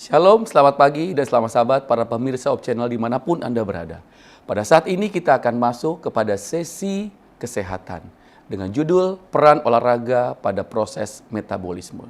Shalom, selamat pagi dan selamat sahabat para pemirsa Op Channel dimanapun Anda berada. Pada saat ini kita akan masuk kepada sesi kesehatan dengan judul Peran Olahraga pada Proses Metabolisme.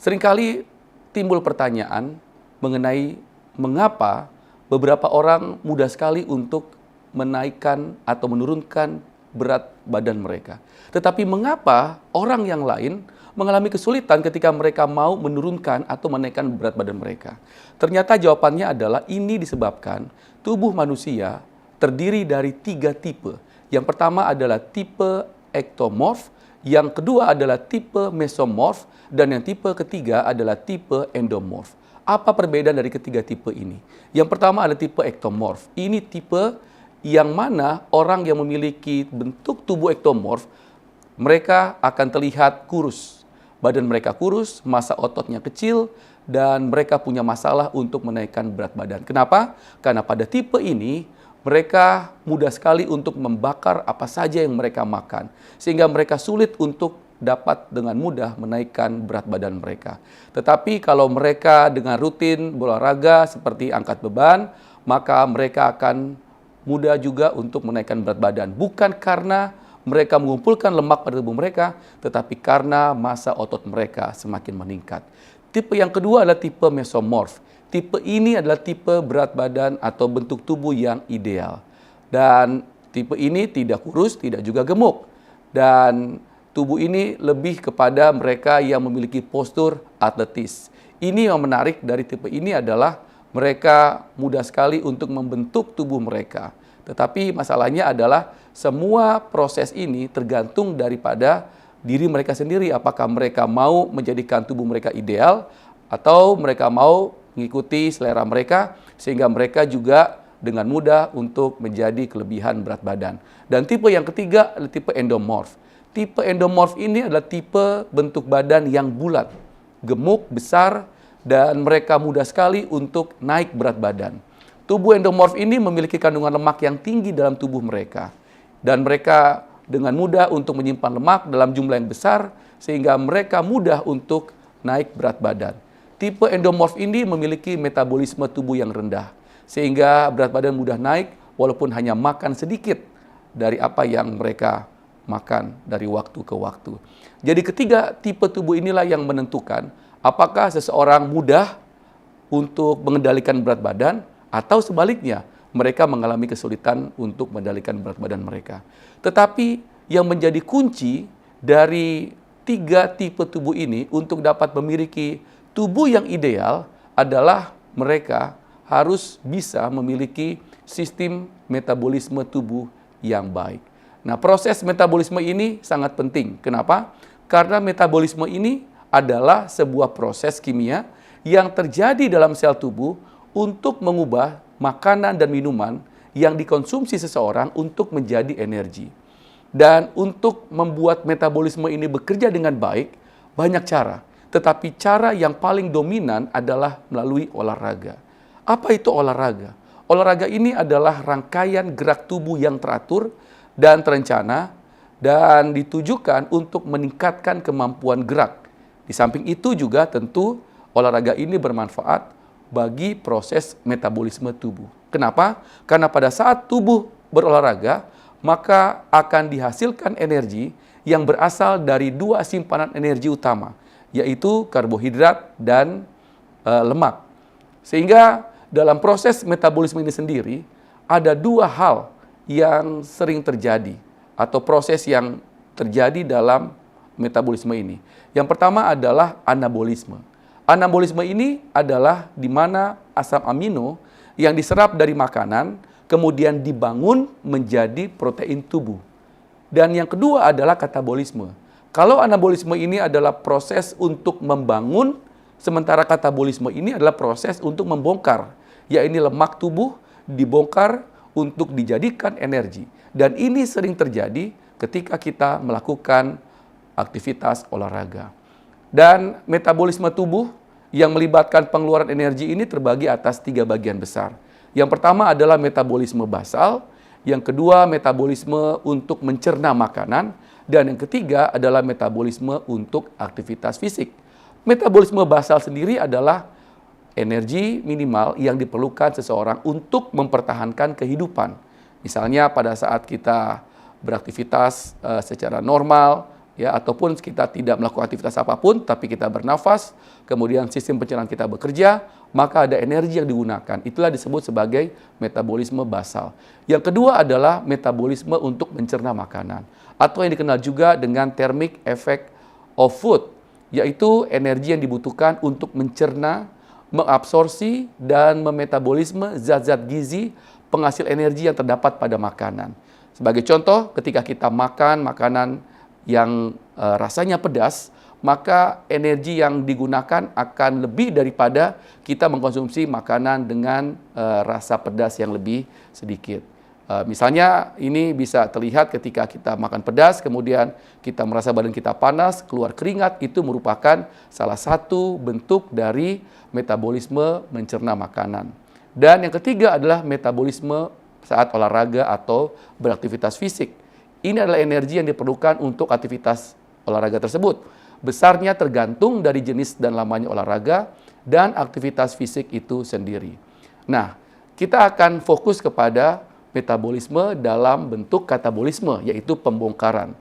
Seringkali timbul pertanyaan mengenai mengapa beberapa orang mudah sekali untuk menaikkan atau menurunkan berat badan mereka. Tetapi mengapa orang yang lain mengalami kesulitan ketika mereka mau menurunkan atau menaikkan berat badan mereka? Ternyata jawabannya adalah ini disebabkan tubuh manusia terdiri dari 3 tipe. Yang pertama adalah tipe ektomorf, yang kedua adalah tipe mesomorf, dan yang tipe ketiga adalah tipe endomorf. Apa perbedaan dari ketiga tipe ini? Yang pertama adalah tipe ektomorf. Ini tipe yang mana orang yang memiliki bentuk tubuh ektomorf, mereka akan terlihat kurus. Badan mereka kurus, massa ototnya kecil, dan mereka punya masalah untuk menaikkan berat badan. Kenapa? Karena pada tipe ini, mereka mudah sekali untuk membakar apa saja yang mereka makan. Sehingga mereka sulit untuk dapat dengan mudah menaikkan berat badan mereka. Tetapi kalau mereka dengan rutin berolahraga seperti angkat beban, maka mereka akan mudah juga untuk menaikkan berat badan. Bukan karena mereka mengumpulkan lemak pada tubuh mereka, tetapi karena massa otot mereka semakin meningkat. Tipe yang kedua adalah tipe mesomorf. Tipe ini adalah tipe berat badan atau bentuk tubuh yang ideal. Dan tipe ini tidak kurus, tidak juga gemuk. Dan tubuh ini lebih kepada mereka yang memiliki postur atletis. Ini yang menarik dari tipe ini adalah mereka mudah sekali untuk membentuk tubuh mereka. Tetapi masalahnya adalah semua proses ini tergantung daripada diri mereka sendiri. Apakah mereka mau menjadikan tubuh mereka ideal atau mereka mau mengikuti selera mereka sehingga mereka juga dengan mudah untuk menjadi kelebihan berat badan. Dan tipe yang ketiga adalah tipe endomorf. Tipe endomorf ini adalah tipe bentuk badan yang bulat, gemuk, besar, dan mereka mudah sekali untuk naik berat badan. Tubuh endomorf ini memiliki kandungan lemak yang tinggi dalam tubuh mereka. Dan mereka dengan mudah untuk menyimpan lemak dalam jumlah yang besar, sehingga mereka mudah untuk naik berat badan. Tipe endomorf ini memiliki metabolisme tubuh yang rendah, sehingga berat badan mudah naik walaupun hanya makan sedikit dari apa yang mereka makan dari waktu ke waktu. Jadi ketiga tipe tubuh inilah yang menentukan apakah seseorang mudah untuk mengendalikan berat badan atau sebaliknya, mereka mengalami kesulitan untuk mengendalikan berat badan mereka. Tetapi yang menjadi kunci dari 3 tipe tubuh ini untuk dapat memiliki tubuh yang ideal adalah mereka harus bisa memiliki sistem metabolisme tubuh yang baik. Nah, proses metabolisme ini sangat penting. Kenapa? Karena metabolisme ini adalah sebuah proses kimia yang terjadi dalam sel tubuh untuk mengubah makanan dan minuman yang dikonsumsi seseorang untuk menjadi energi. Dan untuk membuat metabolisme ini bekerja dengan baik, banyak cara. Tetapi cara yang paling dominan adalah melalui olahraga. Apa itu olahraga? Olahraga ini adalah rangkaian gerak tubuh yang teratur dan terencana dan ditujukan untuk meningkatkan kemampuan gerak. Di samping itu juga tentu olahraga ini bermanfaat bagi proses metabolisme tubuh. Kenapa? Karena pada saat tubuh berolahraga, maka akan dihasilkan energi yang berasal dari 2 simpanan energi utama, yaitu karbohidrat dan lemak. Sehingga dalam proses metabolisme ini sendiri, ada 2 hal yang sering terjadi, atau proses yang terjadi dalam metabolisme ini. Yang pertama adalah anabolisme. Anabolisme ini adalah di mana asam amino yang diserap dari makanan kemudian dibangun menjadi protein tubuh. Dan yang kedua adalah katabolisme. Kalau anabolisme ini adalah proses untuk membangun, sementara katabolisme ini adalah proses untuk membongkar, yaitu lemak tubuh dibongkar untuk dijadikan energi. Dan ini sering terjadi ketika kita melakukan aktivitas olahraga. Dan metabolisme tubuh yang melibatkan pengeluaran energi ini terbagi atas 3 bagian besar. Yang pertama adalah metabolisme basal, yang kedua metabolisme untuk mencerna makanan, dan yang ketiga adalah metabolisme untuk aktivitas fisik. Metabolisme basal sendiri adalah energi minimal yang diperlukan seseorang untuk mempertahankan kehidupan. Misalnya pada saat kita beraktivitas secara normal, ya, ataupun kita tidak melakukan aktivitas apapun, tapi kita bernafas, kemudian sistem pencernaan kita bekerja, maka ada energi yang digunakan. Itulah disebut sebagai metabolisme basal. Yang kedua adalah metabolisme untuk mencerna makanan, atau yang dikenal juga dengan thermic effect of food, yaitu energi yang dibutuhkan untuk mencerna, mengabsorpsi, dan memetabolisme zat-zat gizi penghasil energi yang terdapat pada makanan. Sebagai contoh, ketika kita makan makanan yang rasanya pedas, maka energi yang digunakan akan lebih daripada kita mengkonsumsi makanan dengan rasa pedas yang lebih sedikit. Misalnya ini bisa terlihat ketika kita makan pedas, kemudian kita merasa badan kita panas, keluar keringat, itu merupakan salah satu bentuk dari metabolisme mencerna makanan. Dan yang ketiga adalah metabolisme saat olahraga atau beraktivitas fisik. Ini adalah energi yang diperlukan untuk aktivitas olahraga tersebut. Besarnya tergantung dari jenis dan lamanya olahraga dan aktivitas fisik itu sendiri. Nah, kita akan fokus kepada metabolisme dalam bentuk katabolisme, yaitu pembongkaran.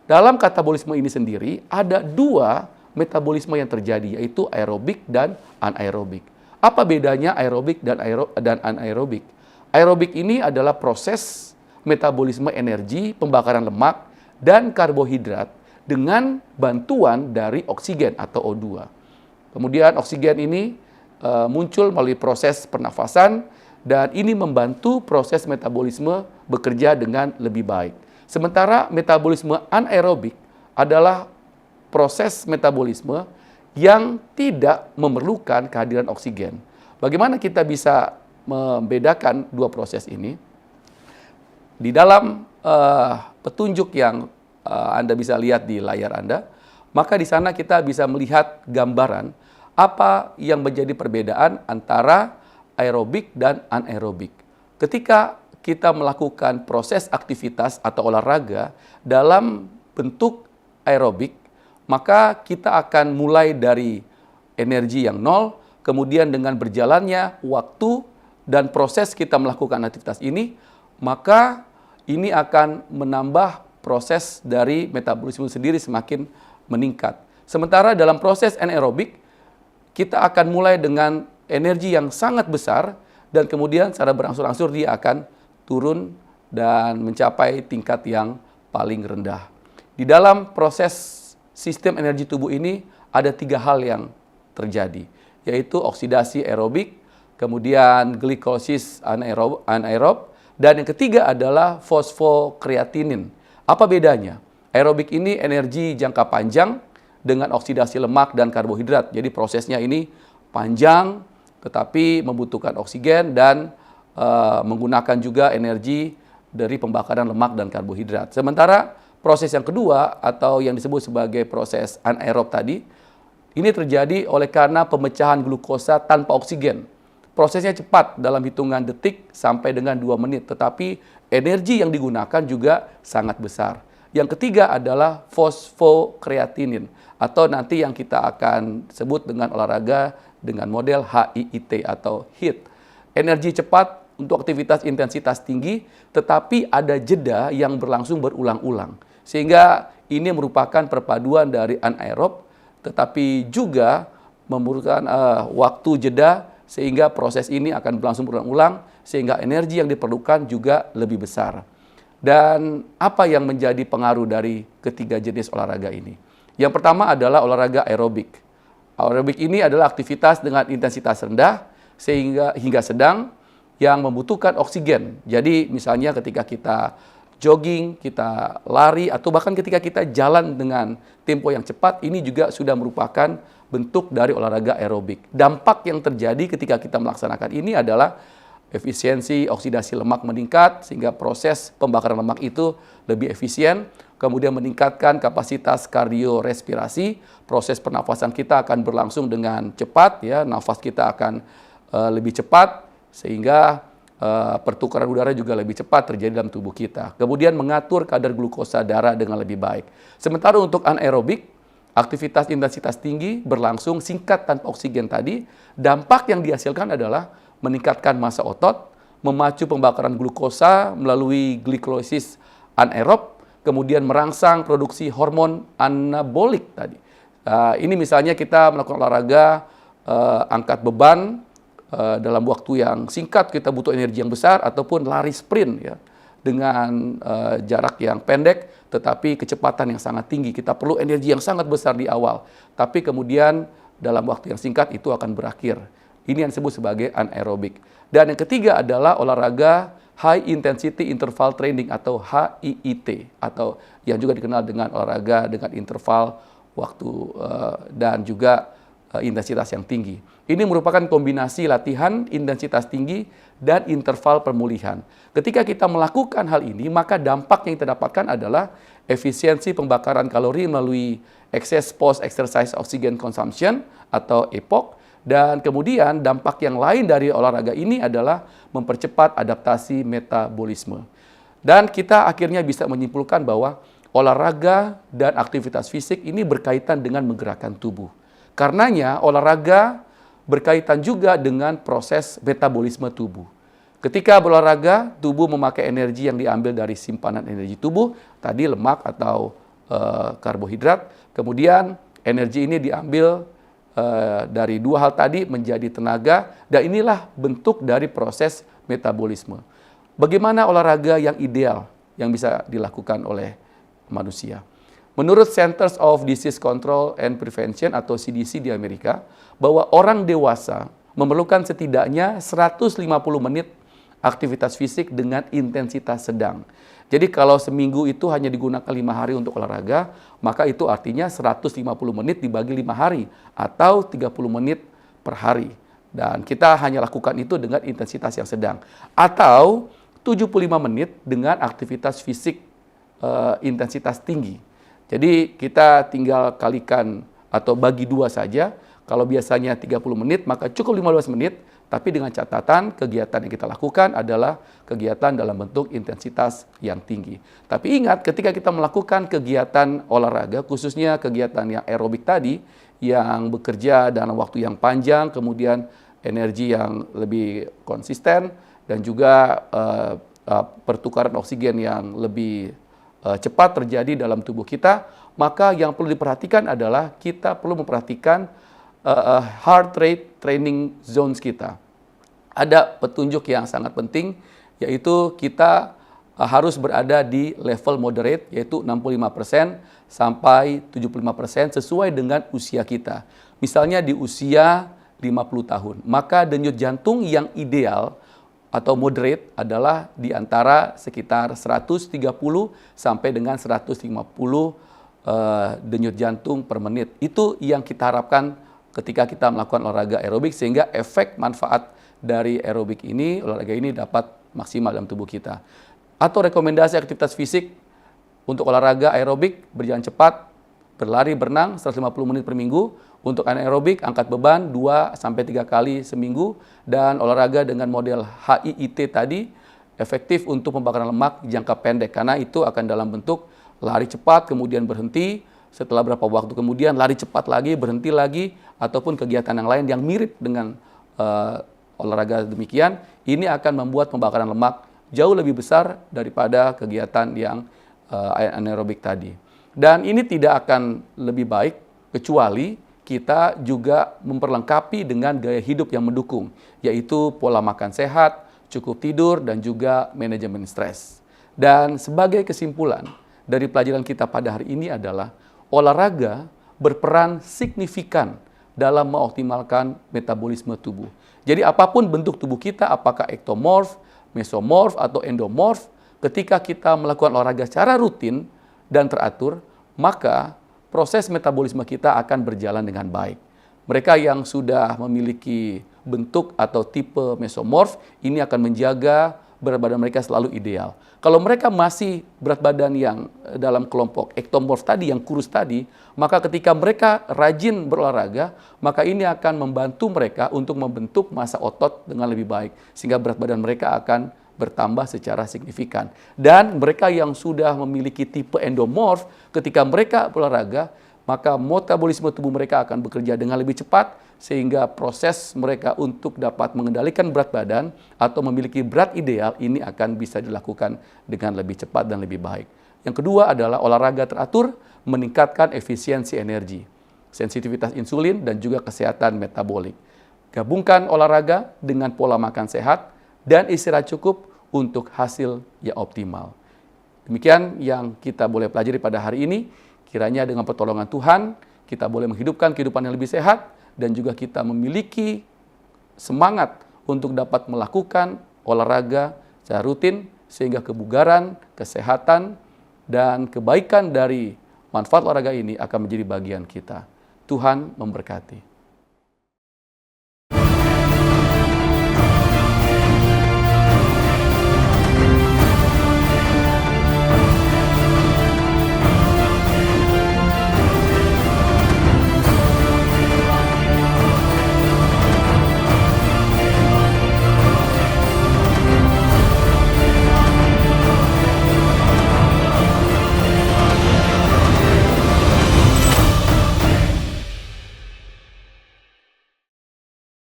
Dalam katabolisme ini sendiri, ada dua metabolisme yang terjadi, yaitu aerobik dan anaerobik. Apa bedanya aerobik dan anaerobik? Aerobik ini adalah proses metabolisme energi, pembakaran lemak, dan karbohidrat dengan bantuan dari oksigen atau O2. Kemudian oksigen ini muncul melalui proses pernafasan, dan ini membantu proses metabolisme bekerja dengan lebih baik. Sementara metabolisme anaerobik adalah proses metabolisme yang tidak memerlukan kehadiran oksigen. Bagaimana kita bisa membedakan dua proses ini? Di dalam petunjuk yang Anda bisa lihat di layar Anda, maka di sana kita bisa melihat gambaran apa yang menjadi perbedaan antara aerobik dan anaerobik. Ketika kita melakukan proses aktivitas atau olahraga dalam bentuk aerobik, maka kita akan mulai dari energi yang nol, kemudian dengan berjalannya waktu dan proses kita melakukan aktivitas ini, maka ini akan menambah proses dari metabolisme sendiri semakin meningkat. Sementara dalam proses anaerobik, kita akan mulai dengan energi yang sangat besar, dan kemudian secara berangsur-angsur dia akan turun dan mencapai tingkat yang paling rendah. Di dalam proses sistem energi tubuh ini ada tiga hal yang terjadi, yaitu oksidasi aerobik, kemudian glikolisis anaerob, dan yang ketiga adalah fosfokreatinin. Apa bedanya? Aerobik ini energi jangka panjang dengan oksidasi lemak dan karbohidrat. Jadi prosesnya ini panjang, tetapi membutuhkan oksigen dan menggunakan juga energi dari pembakaran lemak dan karbohidrat. Sementara proses yang kedua atau yang disebut sebagai proses anaerob tadi, ini terjadi oleh karena pemecahan glukosa tanpa oksigen. Prosesnya cepat dalam hitungan detik sampai dengan 2 menit, tetapi energi yang digunakan juga sangat besar. Yang ketiga adalah fosfokreatinin, atau nanti yang kita akan sebut dengan olahraga dengan model HIIT atau HIIT. Energi cepat untuk aktivitas intensitas tinggi, tetapi ada jeda yang berlangsung berulang-ulang. Sehingga ini merupakan perpaduan dari anaerob, tetapi juga memerlukan waktu jeda, sehingga proses ini akan berlangsung berulang-ulang, sehingga energi yang diperlukan juga lebih besar. Dan apa yang menjadi pengaruh dari ketiga jenis olahraga ini? Yang pertama adalah olahraga aerobik. Aerobik ini adalah aktivitas dengan intensitas rendah hingga sedang yang membutuhkan oksigen. Jadi misalnya ketika kita jogging, kita lari, atau bahkan ketika kita jalan dengan tempo yang cepat, ini juga sudah merupakan bentuk dari olahraga aerobik. Dampak yang terjadi ketika kita melaksanakan ini adalah efisiensi oksidasi lemak meningkat, sehingga proses pembakaran lemak itu lebih efisien, kemudian meningkatkan kapasitas kardiorespirasi, proses pernafasan kita akan berlangsung dengan cepat, ya, nafas kita akan lebih cepat, sehingga pertukaran udara juga lebih cepat terjadi dalam tubuh kita. Kemudian mengatur kadar glukosa darah dengan lebih baik. Sementara untuk anaerobik aktivitas intensitas tinggi berlangsung singkat tanpa oksigen tadi, dampak yang dihasilkan adalah meningkatkan massa otot, memacu pembakaran glukosa melalui glikolisis anaerob, kemudian merangsang produksi hormon anabolik tadi. Ini misalnya kita melakukan olahraga, angkat beban dalam waktu yang singkat, kita butuh energi yang besar, ataupun lari sprint ya dengan jarak yang pendek tetapi kecepatan yang sangat tinggi. Kita perlu energi yang sangat besar di awal, tapi kemudian dalam waktu yang singkat itu akan berakhir. Ini yang disebut sebagai anaerobik. Dan yang ketiga adalah olahraga high intensity interval training atau HIIT, atau yang juga dikenal dengan olahraga dengan interval waktu dan juga intensitas yang tinggi. Ini merupakan kombinasi latihan intensitas tinggi dan interval pemulihan. Ketika kita melakukan hal ini, maka dampak yang kita dapatkan adalah efisiensi pembakaran kalori melalui excess post-exercise oxygen consumption atau EPOC, dan kemudian dampak yang lain dari olahraga ini adalah mempercepat adaptasi metabolisme. Dan kita akhirnya bisa menyimpulkan bahwa olahraga dan aktivitas fisik ini berkaitan dengan menggerakkan tubuh. Karenanya olahraga berkaitan juga dengan proses metabolisme tubuh. Ketika berolahraga, tubuh memakai energi yang diambil dari simpanan energi tubuh, tadi lemak atau karbohidrat. Kemudian energi ini diambil dari dua hal tadi menjadi tenaga, dan inilah bentuk dari proses metabolisme. Bagaimana olahraga yang ideal yang bisa dilakukan oleh manusia? Menurut Centers of Disease Control and Prevention atau CDC di Amerika, bahwa orang dewasa memerlukan setidaknya 150 menit aktivitas fisik dengan intensitas sedang. Jadi kalau seminggu itu hanya digunakan 5 hari untuk olahraga, maka itu artinya 150 menit dibagi 5 hari atau 30 menit per hari. Dan kita hanya lakukan itu dengan intensitas yang sedang. Atau 75 menit dengan aktivitas fisik intensitas tinggi. Jadi kita tinggal kalikan atau bagi 2 saja. Kalau biasanya 30 menit, maka cukup 15 menit. Tapi dengan catatan kegiatan yang kita lakukan adalah kegiatan dalam bentuk intensitas yang tinggi. Tapi ingat, ketika kita melakukan kegiatan olahraga, khususnya kegiatan yang aerobik tadi, yang bekerja dalam waktu yang panjang, kemudian energi yang lebih konsisten, dan juga pertukaran oksigen yang lebih cepat terjadi dalam tubuh kita, maka yang perlu diperhatikan adalah kita perlu memperhatikan heart rate training zones kita. Ada petunjuk yang sangat penting, yaitu kita harus berada di level moderate, yaitu 65% sampai 75% sesuai dengan usia kita. Misalnya di usia 50 tahun, maka denyut jantung yang ideal atau moderate adalah di antara sekitar 130 sampai dengan 150 denyut jantung per menit. Itu yang kita harapkan ketika kita melakukan olahraga aerobik, sehingga efek manfaat dari aerobik ini, olahraga ini dapat maksimal dalam tubuh kita. Atau rekomendasi aktivitas fisik untuk olahraga aerobik: berjalan cepat, berlari, berenang 150 menit per minggu. Untuk anaerobik, angkat beban 2-3 kali seminggu, dan olahraga dengan model HIIT tadi efektif untuk pembakaran lemak jangka pendek, karena itu akan dalam bentuk lari cepat kemudian berhenti, setelah berapa waktu kemudian lari cepat lagi, berhenti lagi, ataupun kegiatan yang lain yang mirip dengan olahraga demikian. Ini akan membuat pembakaran lemak jauh lebih besar daripada kegiatan yang anaerobik tadi. Dan ini tidak akan lebih baik kecuali kita juga memperlengkapi dengan gaya hidup yang mendukung, yaitu pola makan sehat, cukup tidur, dan juga manajemen stres. Dan sebagai kesimpulan dari pelajaran kita pada hari ini adalah olahraga berperan signifikan dalam mengoptimalkan metabolisme tubuh. Jadi apapun bentuk tubuh kita, apakah ektomorf, mesomorf, atau endomorf, ketika kita melakukan olahraga secara rutin dan teratur, maka proses metabolisme kita akan berjalan dengan baik. Mereka yang sudah memiliki bentuk atau tipe mesomorf, ini akan menjaga berat badan mereka selalu ideal. Kalau mereka masih berat badan yang dalam kelompok ektomorf tadi, yang kurus tadi, maka ketika mereka rajin berolahraga, maka ini akan membantu mereka untuk membentuk massa otot dengan lebih baik, sehingga berat badan mereka akan bertambah secara signifikan. Dan mereka yang sudah memiliki tipe endomorf, ketika mereka berolahraga, maka metabolisme tubuh mereka akan bekerja dengan lebih cepat, sehingga proses mereka untuk dapat mengendalikan berat badan atau memiliki berat ideal ini akan bisa dilakukan dengan lebih cepat dan lebih baik. Yang kedua adalah olahraga teratur meningkatkan efisiensi energi, sensitivitas insulin, dan juga kesehatan metabolik. Gabungkan olahraga dengan pola makan sehat dan istirahat cukup untuk hasil yang optimal. Demikian yang kita boleh pelajari pada hari ini. Kiranya dengan pertolongan Tuhan, kita boleh menghidupkan kehidupan yang lebih sehat dan juga kita memiliki semangat untuk dapat melakukan olahraga secara rutin sehingga kebugaran, kesehatan, dan kebaikan dari manfaat olahraga ini akan menjadi bagian kita. Tuhan memberkati.